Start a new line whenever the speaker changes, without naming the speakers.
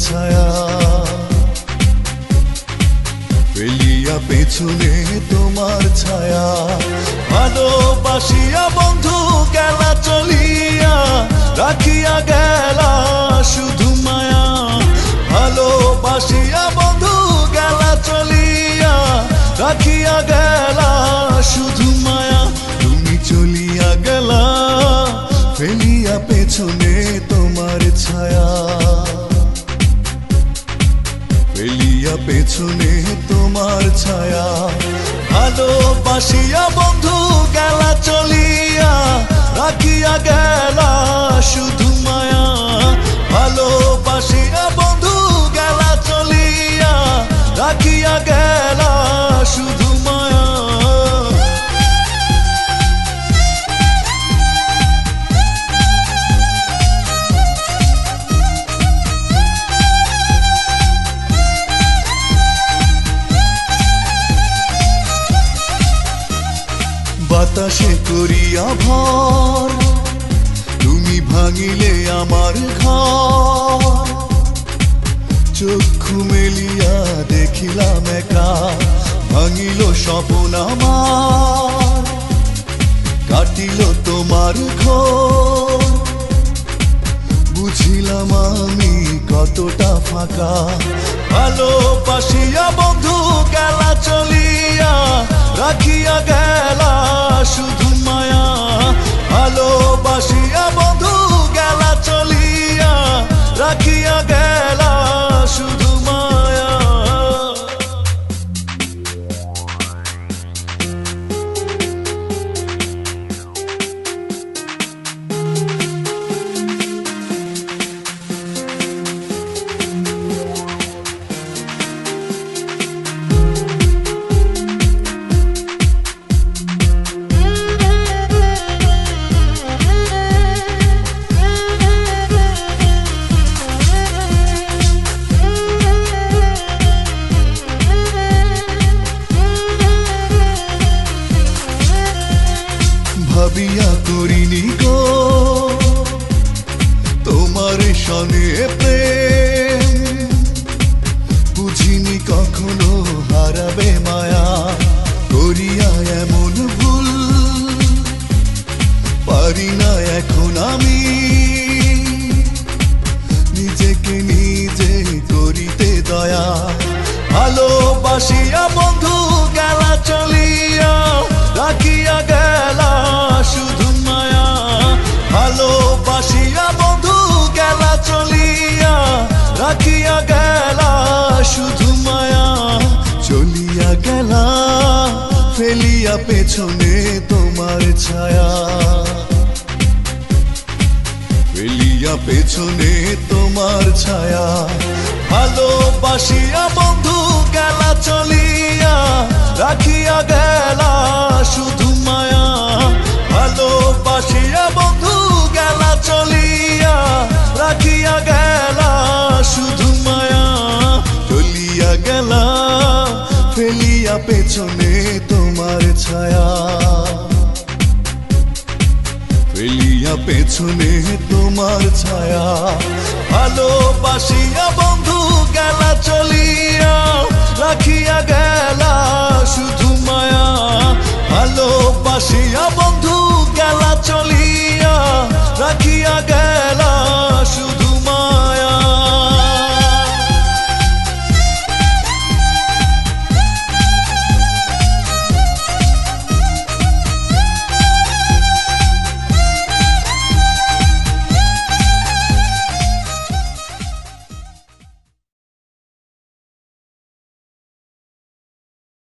ছায়া, ফেলিয়া পেছনে তোমার ছায়া। ভালোবাসিয়া বন্ধু গেলা চলিয়া, রাখিয়া গেলা শুধু মায়া। ভালোবাসিয়া বন্ধু গেলা চলিয়া, রাখিয়া গেলা শুধু মায়া। তুমি চলিয়া গেলা ফেলিয়া পেছনে তোমার ছায়া, ফেলিয়া পেছনে তোমার ছায়া। ভালোবাসিয়া বন্ধু গেলা চলিয়া, রাখিয়া গেলা শুধু মায়া। ভালোবাসিয়া বন্ধু গেলা চলিয়া, রাখিয়া গেলা শুধু মায়া। বাতাসে করিয়া ভর, তুমি ভাঙিলে আমার ঘর। চক্ষু মেলিয়া দেখিলাম একা, ভাঙিল স্বপ্ন আমার। কাটিল তোমার ঘোর, বুঝিলাম আমি কতটা ফাঁকা। ভালোবাসিয়া বন্ধু গেলা চলিয়া, রাখিয়া গেলা শুধু মায়া। ভালোবাসিয়া বন্ধু গেলা চলিয়া, রাখিয়া গেলা শুধু মায়া। ভাবিয়া করিনি গো তোমার সনে প্রেম, বুঝিনি কখনো হারাবে মায়া। করিয়া এমন ভুল পারি না এখন আমি, নিজেকে নিজে করিতে দয়া। ভালোবাসিয়া বন্ধু গেলা চলিয়া, রাখিয়া গেলা শুধু মায়া। ভালোবাসিয়া বন্ধু গেলা চলিয়া, রাখিয়া গেলা শুধু মায়া। চলিয়া গেলা ফেলিয়া পেছনে তোমার ছায়া, ফেলিয়া পেছনে তোমার ছায়া। ভালোবাসিয়া বন্ধু গেলা চলিয়া, রাখিয়া গেলা শুধু মায়া। ভালোবাসিয়া বন্ধু গেলা চলিয়া, রাখিয়া গেলা শুধু মায়া। চলিয়া গেলা ফেলিয়া পেছনে তোমার ছায়া, ফেলিয়া পেছনে তোমার ছায়া। ভালোবাসি